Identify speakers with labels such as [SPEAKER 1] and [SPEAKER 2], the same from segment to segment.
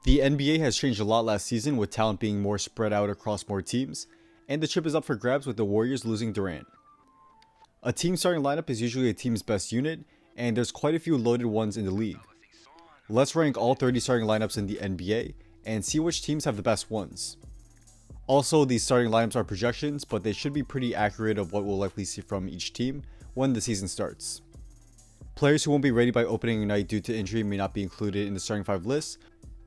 [SPEAKER 1] The NBA has changed a lot last season, with talent being more spread out across more teams, and the chip is up for grabs with the Warriors losing Durant. A team starting lineup is usually a team's best unit, and there's quite a few loaded ones in the league. Let's rank all 30 starting lineups in the NBA and see which teams have the best ones. Also, these starting lineups are projections, but they should be pretty accurate of what we'll likely see from each team when the season starts. Players who won't be ready by opening night due to injury may not be included in the starting 5 list,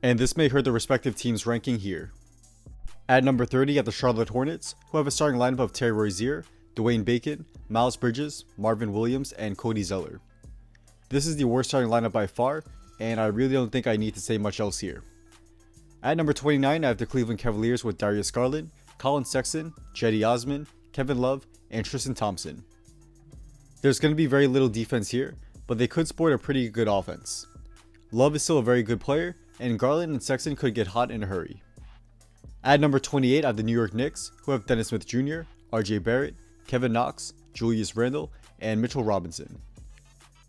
[SPEAKER 1] and this may hurt the respective teams' ranking here. At number 30, you have the Charlotte Hornets, who have a starting lineup of Terry Rozier, Dwayne Bacon, Miles Bridges, Marvin Williams, and Cody Zeller. This is the worst starting lineup by far, and I really don't think I need to say much else here. At number 29, I have the Cleveland Cavaliers with Darius Garland, Colin Sexton, Cedi Osman, Kevin Love, and Tristan Thompson. There's going to be very little defense here, but they could sport a pretty good offense. Love is still a very good player, and Garland and Sexton could get hot in a hurry. At number 28, I have the New York Knicks, who have Dennis Smith Jr., RJ Barrett, Kevin Knox, Julius Randle, and Mitchell Robinson.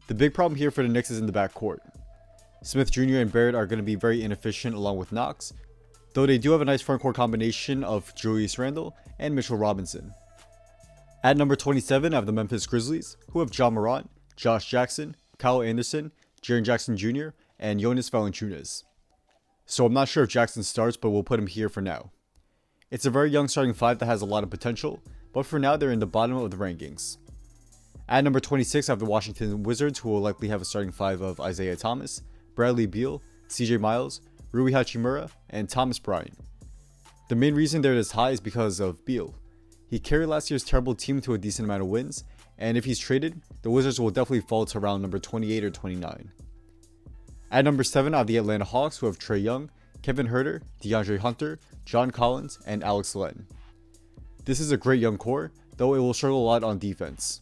[SPEAKER 1] The big problem here for the Knicks is in the backcourt. Smith Jr. and Barrett are going to be very inefficient along with Knox, though they do have a nice frontcourt combination of Julius Randle and Mitchell Robinson. At number 27, I have the Memphis Grizzlies, who have Ja Morant, Josh Jackson, Kyle Anderson, Jaren Jackson Jr., and Jonas Valanciunas. So I'm not sure if Jackson starts, but we'll put him here for now. It's a very young starting 5 that has a lot of potential, but for now they're in the bottom of the rankings. At number 26, I have the Washington Wizards, who will likely have a starting 5 of Isaiah Thomas, Bradley Beal, CJ Miles, Rui Hachimura, and Thomas Bryant. The main reason they're this high is because of Beal. He carried last year's terrible team to a decent amount of wins, and if he's traded, the Wizards will definitely fall to around number 28 or 29. At number 7, I have the Atlanta Hawks, who have Trae Young, Kevin Huerter, DeAndre Hunter, John Collins, and Alex Len. This is a great young core, though it will struggle a lot on defense.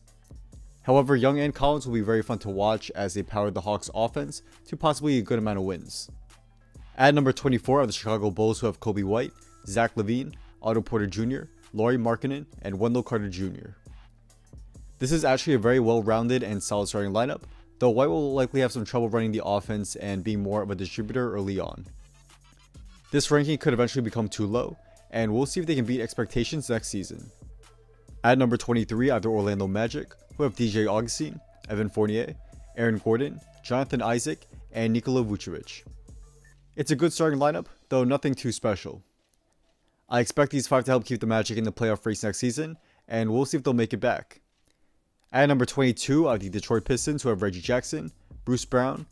[SPEAKER 1] However, Young and Collins will be very fun to watch as they power the Hawks' offense to possibly a good amount of wins. At number 24 are the Chicago Bulls, who have Kobe White, Zach LaVine, Otto Porter Jr., Lauri Markkanen, and Wendell Carter Jr. This is actually a very well-rounded and solid starting lineup, though White will likely have some trouble running the offense and being more of a distributor early on. This ranking could eventually become too low, and we'll see if they can beat expectations next season. At number 23, I have the Orlando Magic, who have DJ Augustine, Evan Fournier, Aaron Gordon, Jonathan Isaac, and Nikola Vucevic. It's a good starting lineup, though nothing too special. I expect these 5 to help keep the Magic in the playoff race next season, and we'll see if they'll make it back. At number 22, I have the Detroit Pistons, who have Reggie Jackson, Bruce Brown,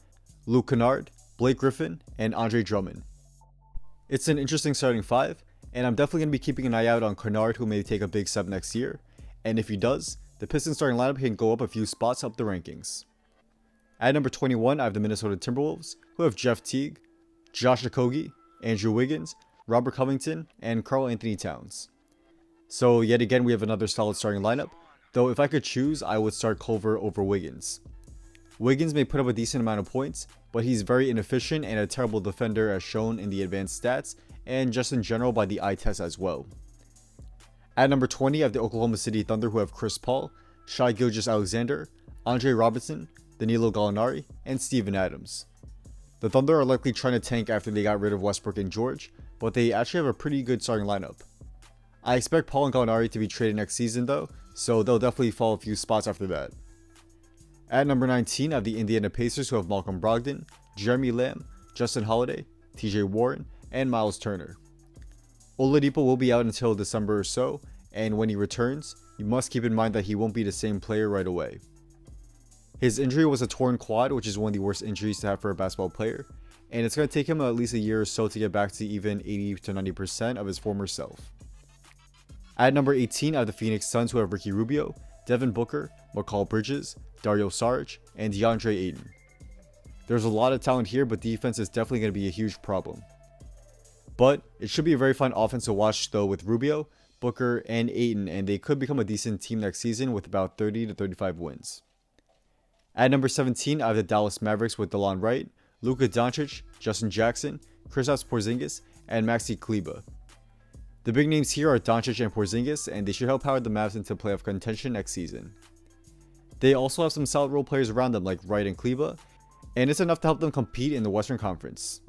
[SPEAKER 1] Luke Kennard, Blake Griffin, and Andre Drummond. It's an interesting starting 5, and I'm definitely going to be keeping an eye out on Kennard, who may take a big step next year, and if he does, the Pistons starting lineup can go up a few spots up the rankings. At number 21, I have the Minnesota Timberwolves, who have Jeff Teague, Josh Okogie, Andrew Wiggins, Robert Covington, and Karl Anthony Towns. So yet again, we have another solid starting lineup, though if I could choose, I would start Culver over Wiggins. Wiggins may put up a decent amount of points, but he's very inefficient and a terrible defender as shown in the advanced stats, and just in general by the eye test as well. At number 20, I have the Oklahoma City Thunder, who have Chris Paul, Shai Gilgeous-Alexander, Andre Robertson, Danilo Gallinari, and Steven Adams. The Thunder are likely trying to tank after they got rid of Westbrook and George, but they actually have a pretty good starting lineup. I expect Paul and Gallinari to be traded next season though, so they'll definitely fall a few spots after that. At number 19, I have the Indiana Pacers, who have Malcolm Brogdon, Jeremy Lamb, Justin Holiday, TJ Warren, and Miles Turner. Oladipo will be out until December or so, and when he returns, you must keep in mind that he won't be the same player right away. His injury was a torn quad, which is one of the worst injuries to have for a basketball player, and it's going to take him at least a year or so to get back to even 80 to 90% of his former self. At number 18, I have the Phoenix Suns, who have Ricky Rubio, Devin Booker, McCall Bridges, Dario Saric, and DeAndre Ayton. There's a lot of talent here, but defense is definitely going to be a huge problem. But it should be a very fun offense to watch though with Rubio, Booker, and Ayton, and they could become a decent team next season with about 30 to 35 wins. At number 17, I have the Dallas Mavericks with DeLon Wright, Luka Doncic, Justin Jackson, Kristaps Porzingis, and Maxi Kleber. The big names here are Doncic and Porzingis, and they should help power the Mavs into playoff contention next season. They also have some solid role players around them like Wright and Kleber, and it's enough to help them compete in the Western Conference.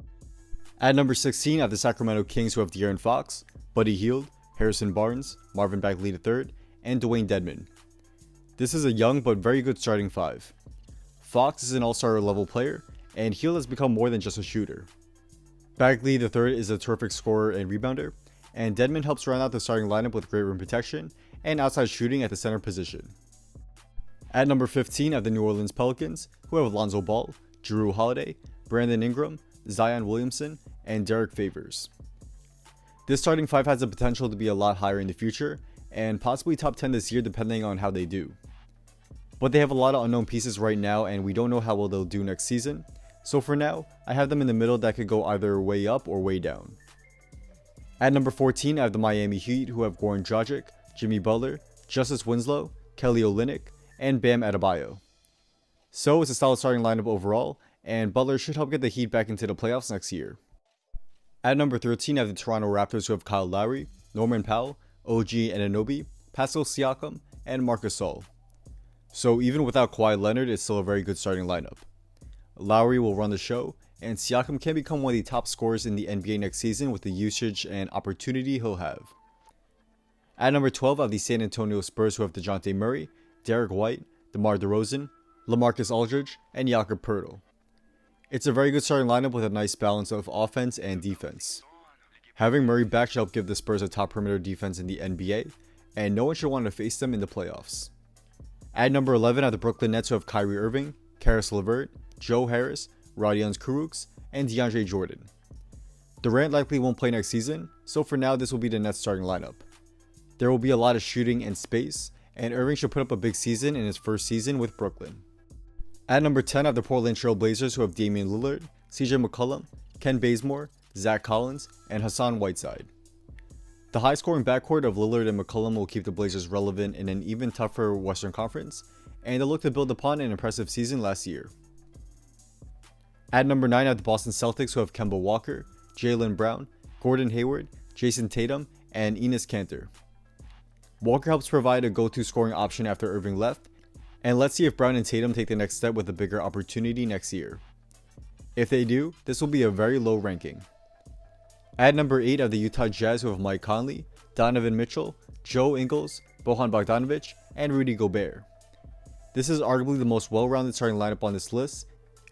[SPEAKER 1] At number 16, I have the Sacramento Kings, who have De'Aaron Fox, Buddy Hield, Harrison Barnes, Marvin Bagley III, and Dwayne Dedmon. This is a young but very good starting five. Fox is an all-star level player, and Hield has become more than just a shooter. Bagley III is a terrific scorer and rebounder, and Dedmon helps round out the starting lineup with great rim protection and outside shooting at the center position. At number 15, I have the New Orleans Pelicans, who have Lonzo Ball, Jrue Holiday, Brandon Ingram, Zion Williamson, and Derek Favors. This starting five has the potential to be a lot higher in the future, and possibly top 10 this year depending on how they do. But they have a lot of unknown pieces right now, and we don't know how well they'll do next season, so for now, I have them in the middle that could go either way up or way down. At number 14, I have the Miami Heat, who have Goran Dragic, Jimmy Butler, Justice Winslow, Kelly Olynyk, and Bam Adebayo. So it's a solid starting lineup overall, and Butler should help get the Heat back into the playoffs next year. At number 13, I have the Toronto Raptors, who have Kyle Lowry, Norman Powell, OG Anunoby, Pascal Siakam, and Marc Gasol. So even without Kawhi Leonard, it's still a very good starting lineup. Lowry will run the show, and Siakam can become one of the top scorers in the NBA next season with the usage and opportunity he'll have. At number 12, I have the San Antonio Spurs, who have DeJounte Murray, Derek White, DeMar DeRozan, LaMarcus Aldridge, and Jakob Poeltl. It's a very good starting lineup with a nice balance of offense and defense. Having Murray back should help give the Spurs a top perimeter defense in the NBA, and no one should want to face them in the playoffs. At number 11, I have the Brooklyn Nets, who have Kyrie Irving, Karis LeVert, Joe Harris, Rodions Kurucs, and DeAndre Jordan. Durant likely won't play next season, so for now this will be the Nets starting lineup. There will be a lot of shooting and space, and Irving should put up a big season in his first season with Brooklyn. At number 10, I have the Portland Trail Blazers, who have Damian Lillard, CJ McCollum, Ken Bazemore, Zach Collins, and Hassan Whiteside. The high-scoring backcourt of Lillard and McCollum will keep the Blazers relevant in an even tougher Western Conference, and they'll look to build upon an impressive season last year. At number 9, I have the Boston Celtics, who have Kemba Walker, Jaylen Brown, Gordon Hayward, Jason Tatum, and Enes Kanter. Walker helps provide a go-to scoring option after Irving left, and let's see if Brown and Tatum take the next step with a bigger opportunity next year. If they do, this will be a very low ranking. At number 8, I have the Utah Jazz, who have Mike Conley, Donovan Mitchell, Joe Ingles, Bojan Bogdanovic, and Rudy Gobert. This is arguably the most well-rounded starting lineup on this list,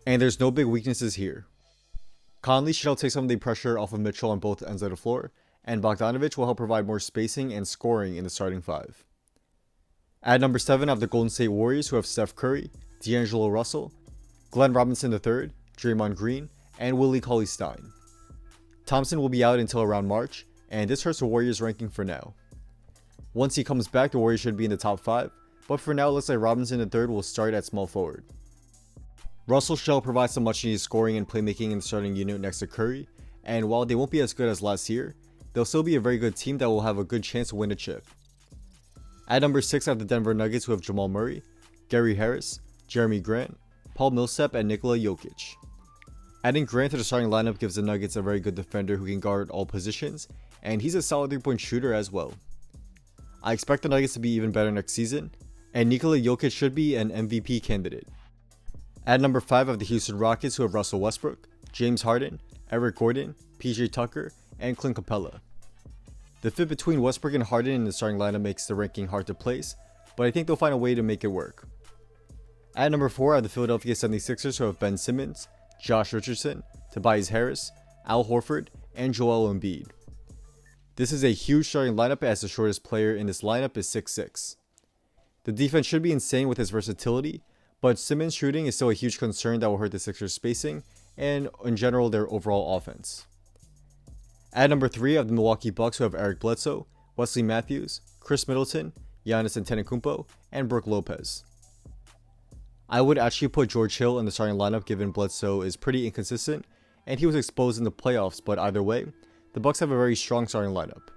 [SPEAKER 1] and there's no big weaknesses here. Conley should help take some of the pressure off of Mitchell on both ends of the floor, and Bogdanovic will help provide more spacing and scoring in the starting five. At number 7, I have the Golden State Warriors, who have Steph Curry, D'Angelo Russell, Glenn Robinson III, Draymond Green, and Willie Cauley-Stein. Thompson will be out until around March, and this hurts the Warriors ranking for now. Once he comes back, the Warriors should be in the top 5, but for now it looks like Robinson III will start at small forward. Russell shall provide some much needed scoring and playmaking in the starting unit next to Curry, and while they won't be as good as last year, they'll still be a very good team that will have a good chance to win a chip. At number 6, I have the Denver Nuggets, who have Jamal Murray, Gary Harris, Jeremy Grant, Paul Millsap, and Nikola Jokic. Adding Grant to the starting lineup gives the Nuggets a very good defender who can guard all positions, and he's a solid 3-point shooter as well. I expect the Nuggets to be even better next season, and Nikola Jokic should be an MVP candidate. At number 5, I have the Houston Rockets, who have Russell Westbrook, James Harden, Eric Gordon, PJ Tucker, and Clint Capella. The fit between Westbrook and Harden in the starting lineup makes the ranking hard to place, but I think they'll find a way to make it work. At number 4, I have the Philadelphia 76ers, who have Ben Simmons, Josh Richardson, Tobias Harris, Al Horford, and Joel Embiid. This is a huge starting lineup as the shortest player in this lineup is 6'6". The defense should be insane with his versatility, but Simmons' shooting is still a huge concern that will hurt the Sixers' spacing and in general their overall offense. At number 3, I have the Milwaukee Bucks, who have Eric Bledsoe, Wesley Matthews, Chris Middleton, Giannis Antetokounmpo, and Brook Lopez. I would actually put George Hill in the starting lineup given Bledsoe is pretty inconsistent and he was exposed in the playoffs, but either way, the Bucks have a very strong starting lineup.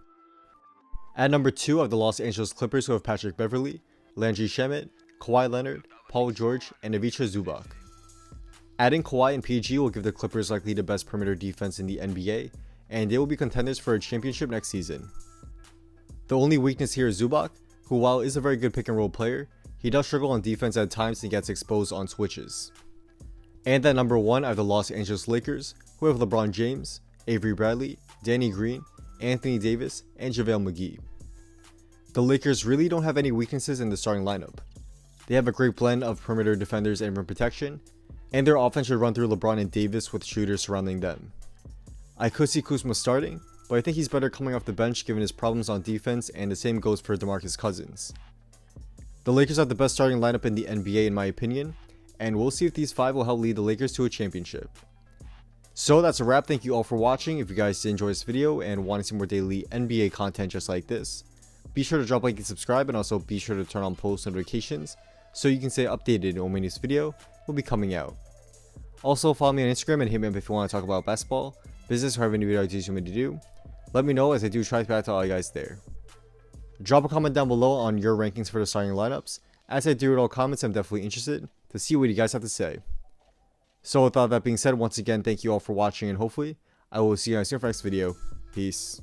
[SPEAKER 1] At number 2, I have the Los Angeles Clippers, who have Patrick Beverley, Landry Shamet, Kawhi Leonard, Paul George, and Ivica Zubac. Adding Kawhi and PG will give the Clippers likely the best perimeter defense in the NBA, and they will be contenders for a championship next season. The only weakness here is Zubac, who while is a very good pick and roll player, he does struggle on defense at times and gets exposed on switches. And at number 1, I have the Los Angeles Lakers, who have LeBron James, Avery Bradley, Danny Green, Anthony Davis, and JaVale McGee. The Lakers really don't have any weaknesses in the starting lineup. They have a great blend of perimeter defenders and rim protection, and their offense should run through LeBron and Davis with shooters surrounding them. I could see Kuzma starting, but I think he's better coming off the bench given his problems on defense, and the same goes for DeMarcus Cousins. The Lakers have the best starting lineup in the NBA in my opinion, and we'll see if these 5 will help lead the Lakers to a championship. So that's a wrap. Thank you all for watching. If you guys did enjoy this video and want to see more daily NBA content just like this, be sure to drop a like and subscribe, and also be sure to turn on post notifications so you can stay updated on when this video will be coming out. Also follow me on Instagram and hit me up if you want to talk about basketball, business, or have any video ideas you want me to do. Let me know as I do try to get back to all you guys there. Drop a comment down below on your rankings for the starting lineups. As I do read all comments, I'm definitely interested to see what you guys have to say. So with all that being said, once again, thank you all for watching, and hopefully I will see you guys in the next video. Peace.